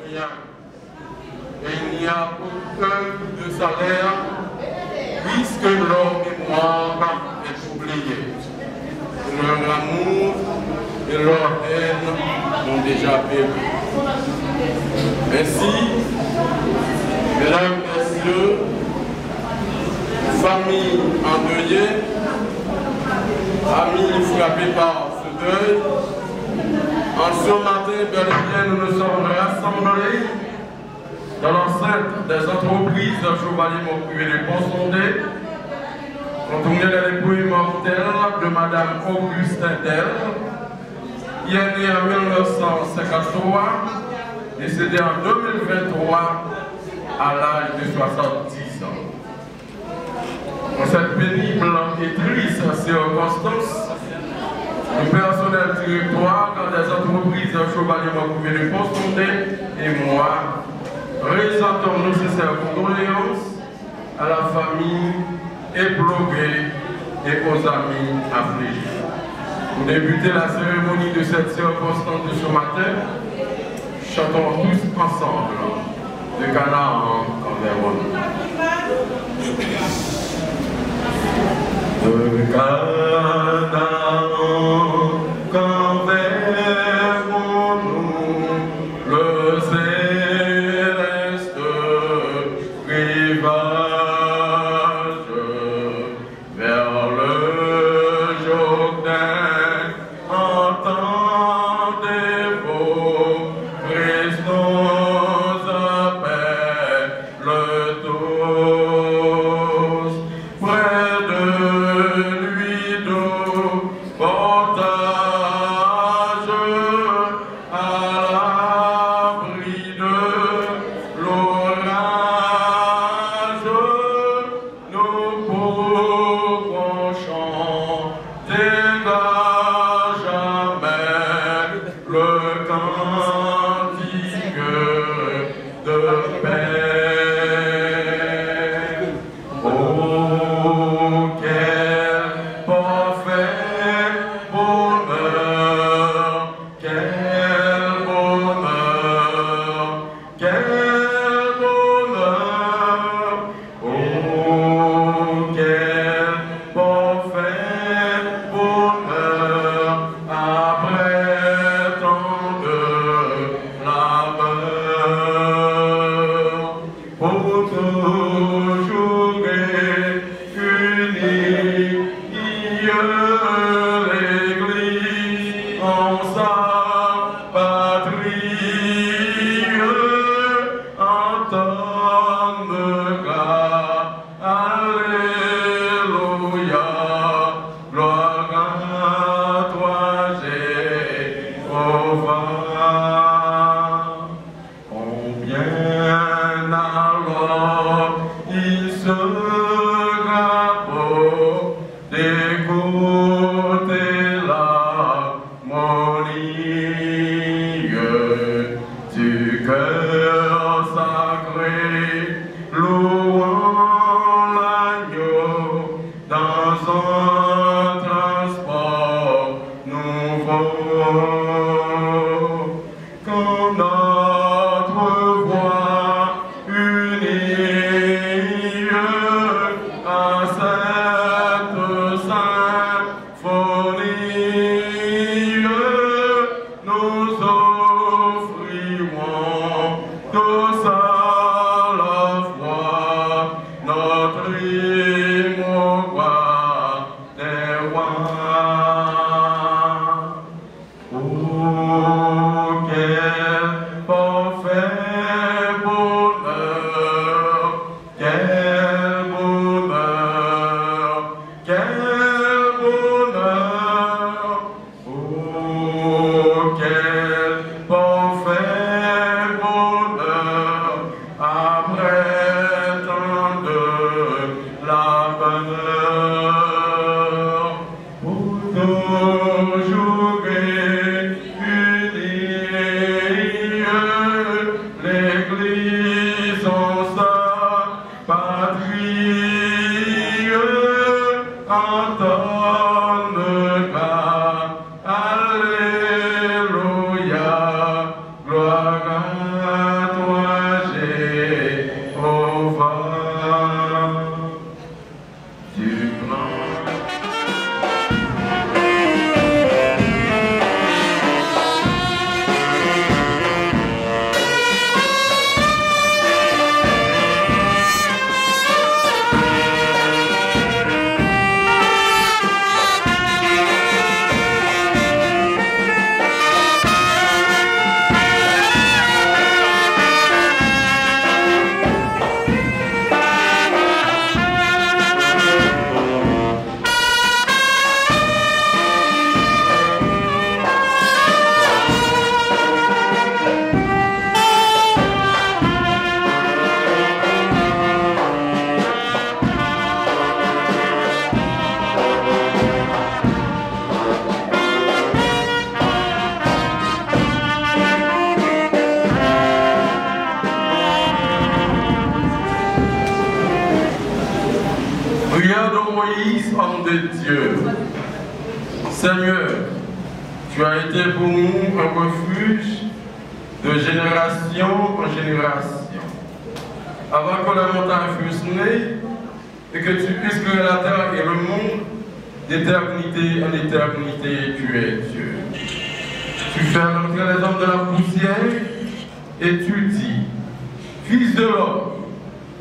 rien. Et il n'y a aucun de salaire, puisque leur mémoire est oubliée. Leur amour et leur haine ont déjà péri. Ainsi, mesdames, messieurs, famille endeuillée, amis frappés par ce deuil, en ce matin, bel et bien, nous nous sommes rassemblés dans l'enceinte des entreprises de Chevalier Montprivé de Pont-Sondé, contourner les dépouilles mortelles de Madame Augustin Del, qui est née en 1953, décédée en 2023 à l'âge de 70 ans. Dans cette pénible et triste circonstance, le personnel directoire des entreprises de Chevalier Montprivé de Pont-Sondé et moi présentons nos sincères condoléances à la famille éplorée et aux amis affligés. Pour débuter la cérémonie de cette circonstance de ce matin, chantons tous ensemble de Canaan envers nous. De Canaan qu'envers nous, le céleste rivage, vers le Jourdain, entendez vos Christ nous appelle tous, près de lui nous portage à l'abri de l'orage, nous pourrons chanter à jamais le cantique de paix. Oh, quel parfait bonheur, quel bonheur, quel bonheur. Oh, quel parfait bonheur, après tant de labeur. Pour toujours unis, l'Église en sa patrie entonnera. Alléluia, gloire à toi, Jéhovah. Combien alors il sera beau d'écouter l'harmonie du cœur sacré, louant l'agneau dans un transport nouveau. Quand notre voix unie à cette symphonie, nous offrirons tous à la fois notre hymne au roi des rois. Oh, quel parfait bonheur, quel bonheur, quel bonheur. Oh, quel parfait bonheur, après tant de labeur. Pour toujours unis, l'Église en sa patrie entonnera. Alléluia. de Dieu. Seigneur, tu as été pour nous un refuge de génération en génération. Avant que la montagne fût née et que tu puisses créer la terre et le monde, d'éternité en éternité, tu es Dieu. Tu fais entrer les hommes de la poussière et tu dis, Fils de l'homme,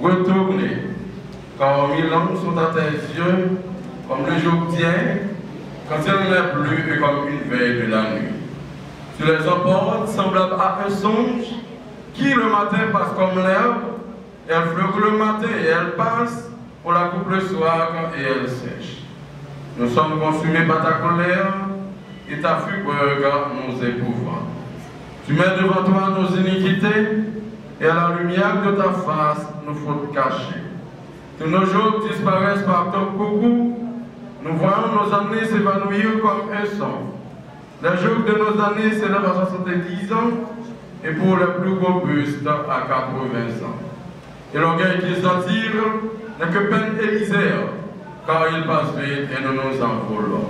retournez, car 1000 ans sont à tes yeux comme le jour d'hier, quand il n'est plus et comme une veille de la nuit. Tu les emportes semblables à un songe qui le matin passe comme l'herbe, elle fleure le matin et elle passe, on la coupe le soir et elle sèche. Nous sommes consumés par ta colère et ta fureur nous épouvant. Tu mets devant toi nos iniquités et à la lumière de ta face nos fautes cachées. Tous nos jours disparaissent par ton coucou. Nous voyons nos années s'évanouir comme un son. Les jours de nos années s'élèvent à 70 ans et pour les plus robustes à 80 ans. Et l'orgueil qui s'en tire n'est que peine et misère, car il passe vite et nous nous envolons.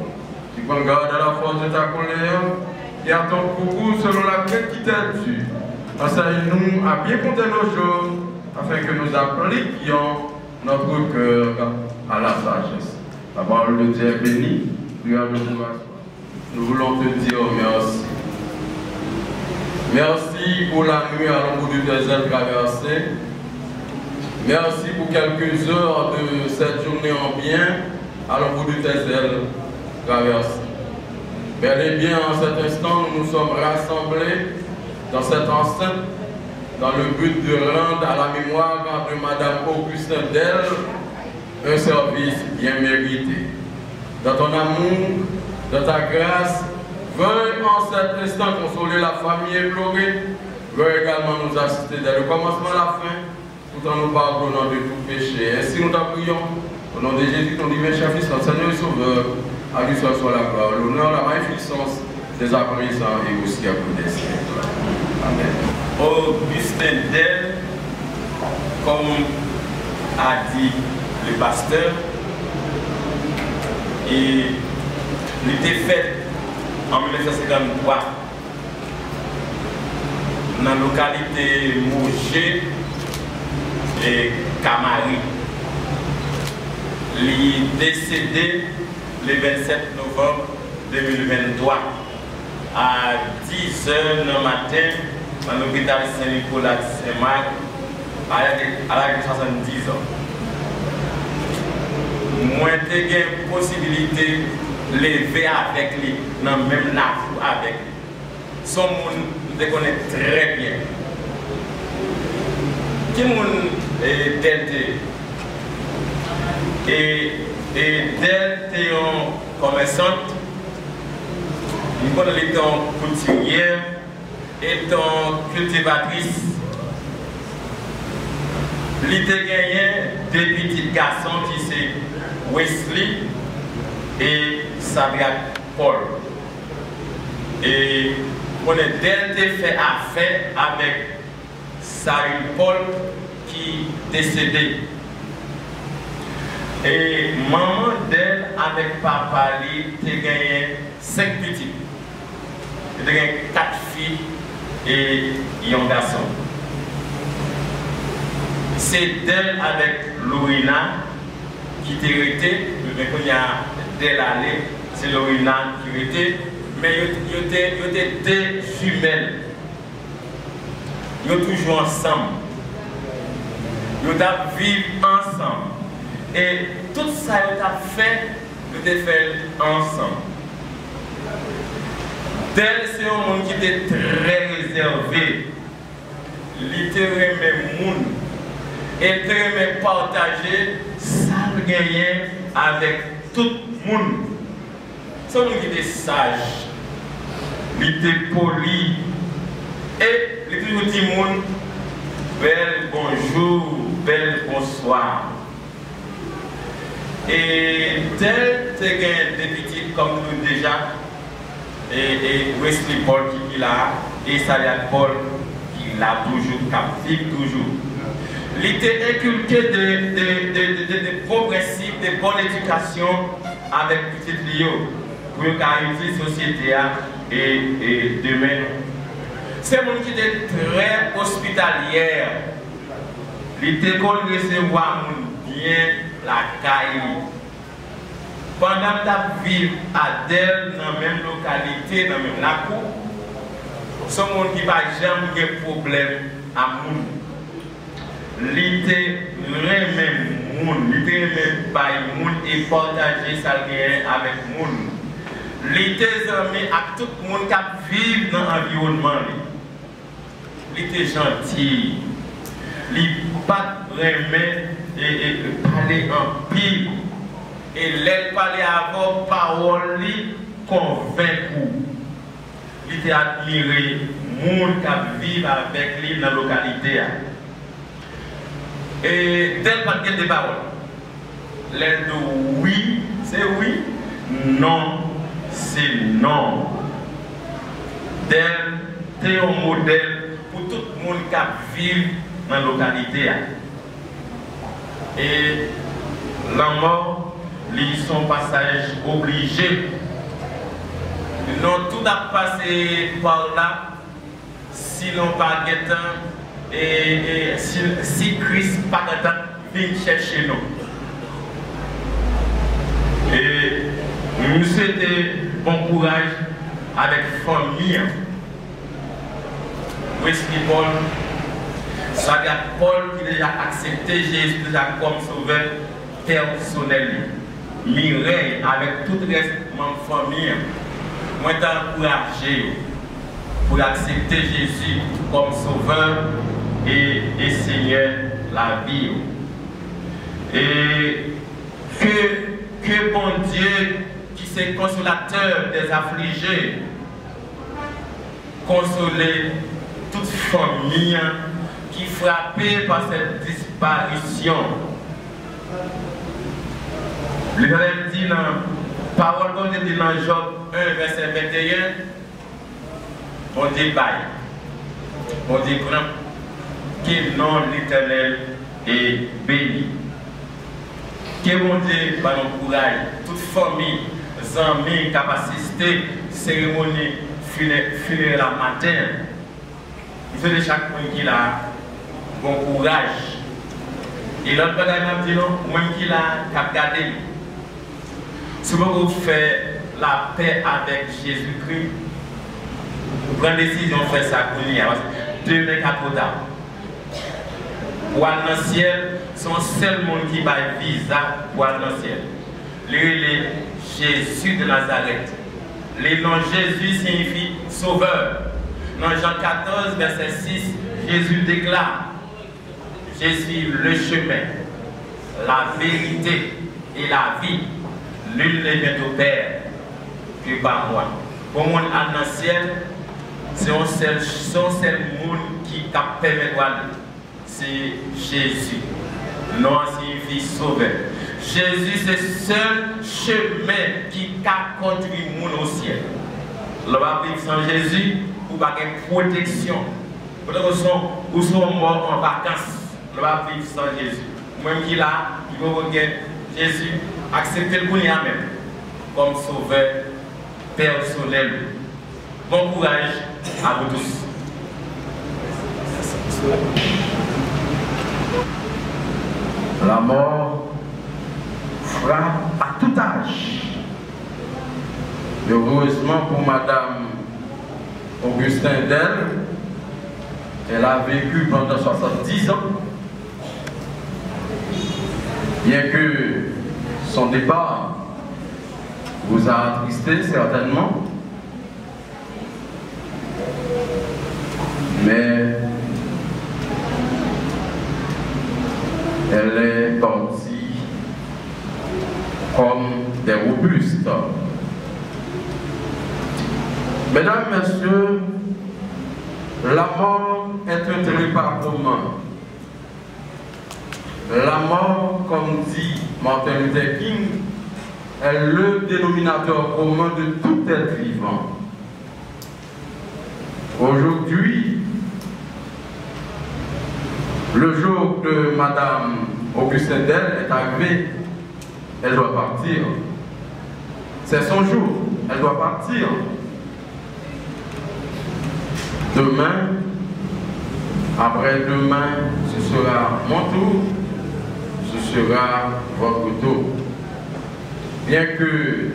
Tu prends garde à la force de ta colère et à ton coucou selon laquelle qui t'est dû. Enseigne-nous à bien compter nos jours afin que nous appliquions notre cœur à la sagesse. La parole de Dieu est bénie. Regarde nous. Nous voulons te dire merci. Merci pour la nuit à l'ombre du désert traversé. Merci pour quelques heures de cette journée en bien à l'ombre du désert traversé. Bel et bien, en cet instant, nous nous sommes rassemblés dans cette enceinte dans le but de rendre à la mémoire de Madame Augustin Del un service bien mérité. Dans ton amour, dans ta grâce, veuille en cet instant consoler la famille éplorée, veuille également nous assister dès le commencement à la fin, tout en nous pardonnant de tout péché. Ainsi nous t'en prions, au nom de Jésus, ton divin chef, notre Seigneur et Sauveur, à lui soit la gloire, l'honneur, la magnificence des apparisants et aussi à vous des siècles. Amen. Augustin Del, comme a dit le pasteur, et il était fait en 1953 dans la localité Mougé et Camari. Il est décédé le 27 novembre 2023 à 10 h du matin dans l'hôpital Saint-Nicolas de Saint-Marc à l'âge de 70 ans. Moi, j'ai eu la possibilité de lever avec lui, dans le même navire avec lui. Son monde nous connaît très bien. Qui est Del et Del est une commerçante, nous connaissons couturière et cultivatrice. Il a gagné deux petits garçons qui sont Wesley et Sabria Paul. Et on a fait affaire avec Sabria Paul qui est décédé. Et maman d'elle avec papa lui a gagné 5 petits. Il a gagné 4 filles et un garçon. C'est d'elle avec Lorina qui était arrêtée, mais quand il y a d'elle allée, c'est Lorina qui était, mais ils étaient deux jumelles. Ils sont toujours ensemble. Ils vivent ensemble. Et tout ça, ils ont fait, ils ont fait ensemble. D'elle, c'est un monde qui était très réservé. Littéralement, monde. Et très partager ça le gagner avec tout le monde. C'est un monde qui était sage, il était poli et il était dit monde bel bonjour, bel bonsoir. Et tel te gagne des petits comme nous déjà, et Wesley Paul qui est là, et Sabria Paul qui l'a toujours, captif toujours. Il était inculqué des bons principes, de bonne éducation avec petit Lio pour utiliser la société et demain. C'est un monde qui était très hospitalière. Il était qu'on recevoir bien la caille. Pendant que tu vis à Del, dans la même localité, dans la même lac, ce monde qui va jamais de problème à moun. L'ité remet moun, l'ité remet by moun et partager sa guerre avec moun. L'ité amis à tout le monde qui vit dans l'environnement. L'ité gentil, l'ité pas remet et parler en pile. Et l'aide parler avant parole convaincu. Il était admiré, monde qui vit avec lui dans la localité. Et tel pas de parole. L'aide de oui, c'est oui, non, c'est non. Tel un modèle pour tout le monde qui vit dans la localité. Et la mort, son passage obligé. Non, tout a passé par là, sinon pas guettant, et si Christ pas guettant, vient chercher nous. Et nous c'était bon courage avec famille. Wesley Paul, ça y a Paul qui déjà accepté Jésus déjà comme sauveur personnel. Mireille avec tout le reste de ma famille, moi t'encourager pour accepter Jésus comme sauveur et Seigneur la vie. Et que bon Dieu qui est consolateur des affligés, consoler toute famille qui est frappée par cette disparition. Le Père dit dans la parole qu'on dit dans Job 1, verset 21, on dit bail, on dit grand, que nom l'Éternel est béni. Que mon Dieu, par nos courage, toute famille, amis, capacité, cérémonie funéraire matin, il faut de chaque monde qui a bon courage. Et l'autre bagaille m'a dit non, moi qui l'a gardé. Si vous faites la paix avec Jésus-Christ, vous prenez décision de faire ça pour lui. Demain, 4 tard. Pour aller dans le ciel, c'est le seul monde qui va visa pour aller dans le ciel. Lui, est Jésus de Nazareth. Le nom Jésus signifie sauveur. Dans Jean 14, verset 6, Jésus déclare: je suis le chemin, la vérité et la vie. Nul ne vient au Père que par moi. Pour moi, dans le ciel, c'est un seul monde qui permet de aller. C'est Jésus. Non, signifie sauveur. Jésus, c'est le seul chemin qui a conduit le monde au ciel. On va vivre sans Jésus pour pas de protection. Ou sont morts en vacances. On va vivre sans Jésus. Même qui là, il va regarder Jésus, accepter le même comme sauveur personnel. Bon courage à vous tous. La mort frappe à tout âge. Heureusement pour Madame Augustin Del, elle a vécu pendant 70 ans. Bien que son départ vous a attristé certainement, mais elle est partie comme des robustes. Mesdames, Messieurs, la mort est un trépas commun. La mort, comme dit Martin Luther King, est le dénominateur commun de tout être vivant. Aujourd'hui, le jour que Madame Augustin Del est arrivée, elle doit partir. C'est son jour. Elle doit partir. Demain, après-demain, ce sera mon tour, ce sera votre tour. Bien que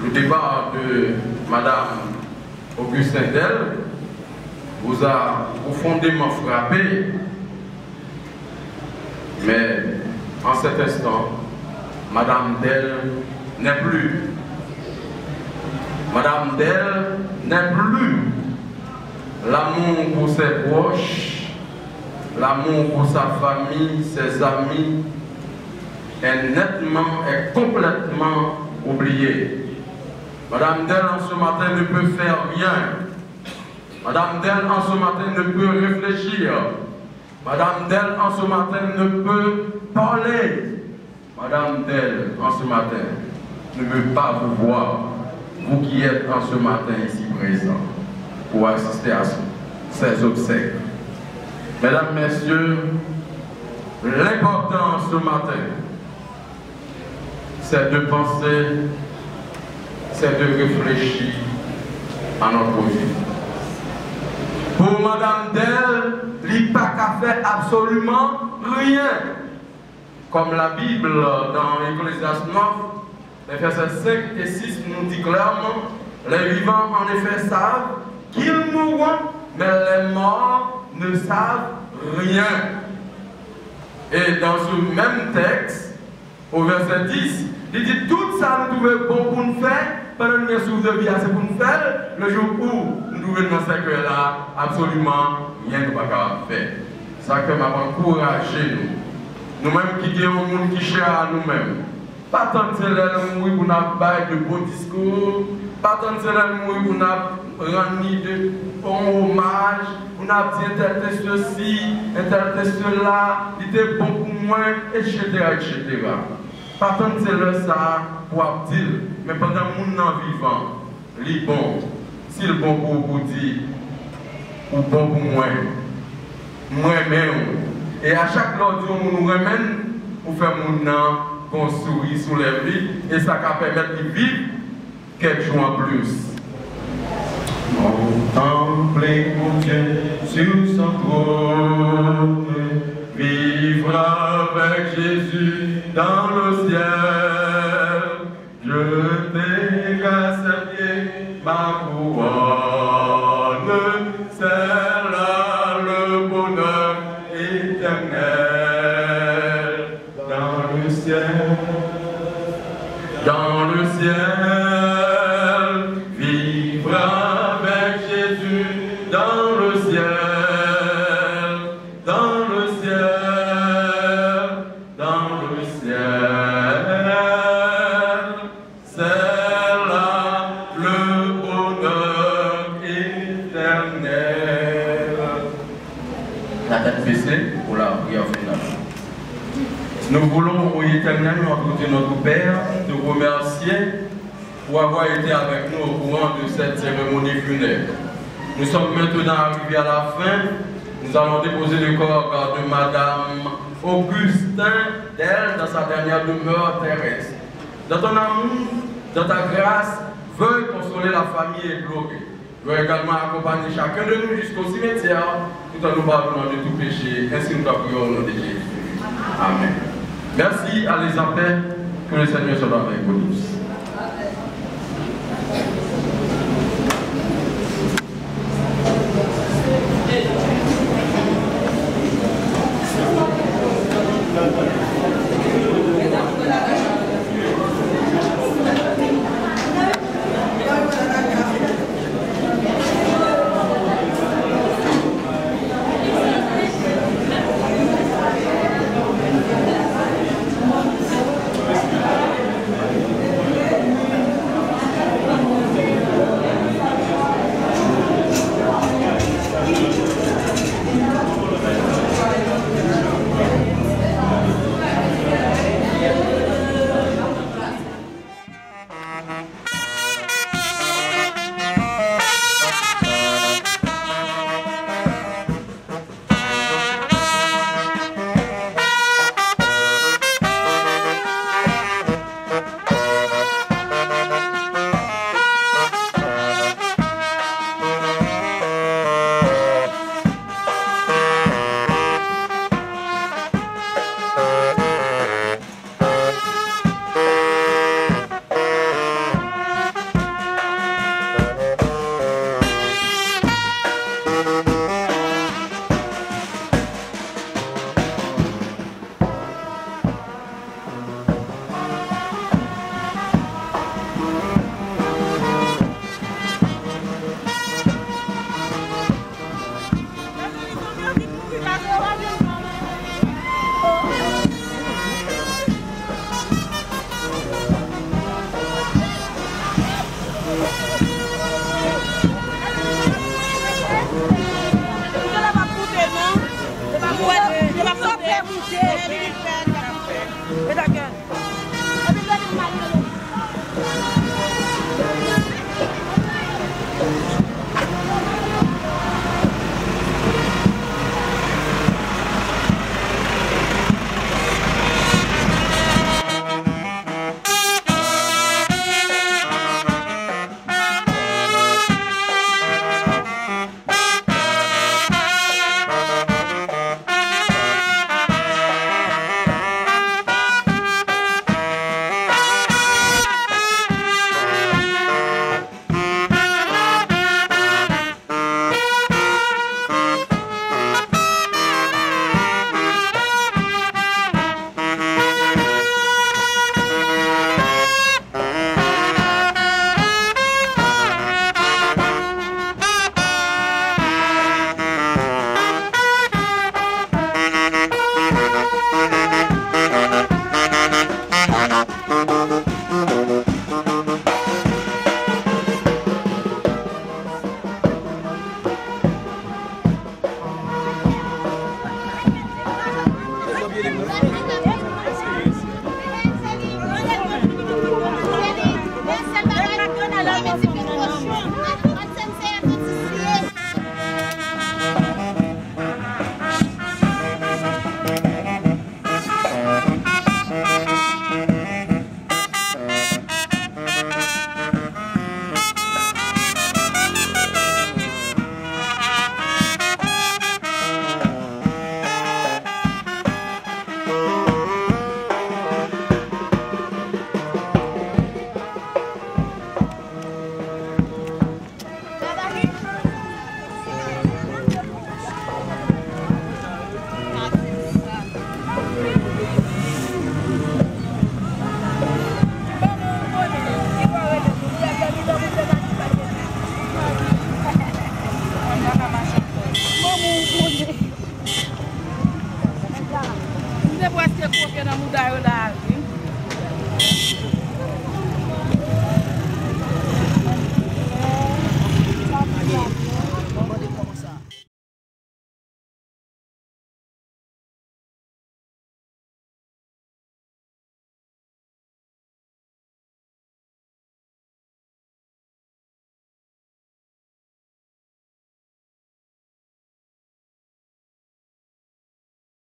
le départ de Madame Augustin Del vous a profondément frappé, mais en cet instant, Madame Del n'est plus. Madame Del n'est plus. L'amour pour ses proches, l'amour pour sa famille, ses amis, est complètement oublié. Madame Del en ce matin ne peut faire rien. Madame Del en ce matin ne peut réfléchir. Madame Del en ce matin ne peut parler. Madame Del en ce matin ne veut pas vous voir, vous qui êtes en ce matin ici présents, pour assister à ces obsèques. Mesdames, Messieurs, l'important ce matin, c'est de penser, c'est de réfléchir à notre vie. Pour Madame Del, il n'y a pas qu'à faire absolument rien. Comme la Bible dans Ecclésiaste 9, les versets 5 et 6 nous dit clairement, les vivants en effet savent qu'ils mourront, mais les morts ne savent rien. Et dans ce même texte, au verset 10, il dit tout ça nous trouvons bon pour nous faire, pendant que nous sommes de vie, c'est pour nous faire, le jour où nous trouvons dans cette là absolument rien ne va faire. Ça que m'a encouragé nous. Nous-mêmes qui avons un monde qui cherche à nous-mêmes. Pas tant que c'est mourir pour nous de beaux discours, pas tant que c'est mourir pour nous rendre de bons hommages, pour nous dire tel test ceci, tel test cela, il était bon pour moi, etc. etc. Pas tant que c'est ça pour dire, mais pendant que nous sommes vivants, il est bon. S'il est bon pour vous dire, ou bon pour moi-même. Et à chaque fois que nous nous remène, pour faire mon nom construire sous les vies, et ça va permettre de vivre quelques jours en plus. Contempler mon Dieu sur son trône, vivre avec Jésus dans le ciel. Je t'ai accepté ma couronne, c'est là le bonheur éternel dans le ciel. Dans le ciel, vivre avec Jésus dans le ciel, dans le ciel, dans le ciel, c'est là le bonheur éternel. La tête baissée pour la prière finale. Nous voulons, au éternel, nous notre Père, te remercier pour avoir été avec nous au courant de cette cérémonie funèbre. Nous sommes maintenant arrivés à la fin. Nous allons déposer le corps de Madame Augustin Del dans sa dernière demeure terrestre. Dans ton amour, dans ta grâce, veuille consoler la famille éplorée. Veuille également accompagner chacun de nous jusqu'au cimetière, tout en nous pardonnant de tout péché, ainsi nous prions au nom de Jésus. Amen. Merci, allez en paix, que le Seigneur soit avec vous tous. fait, il fait.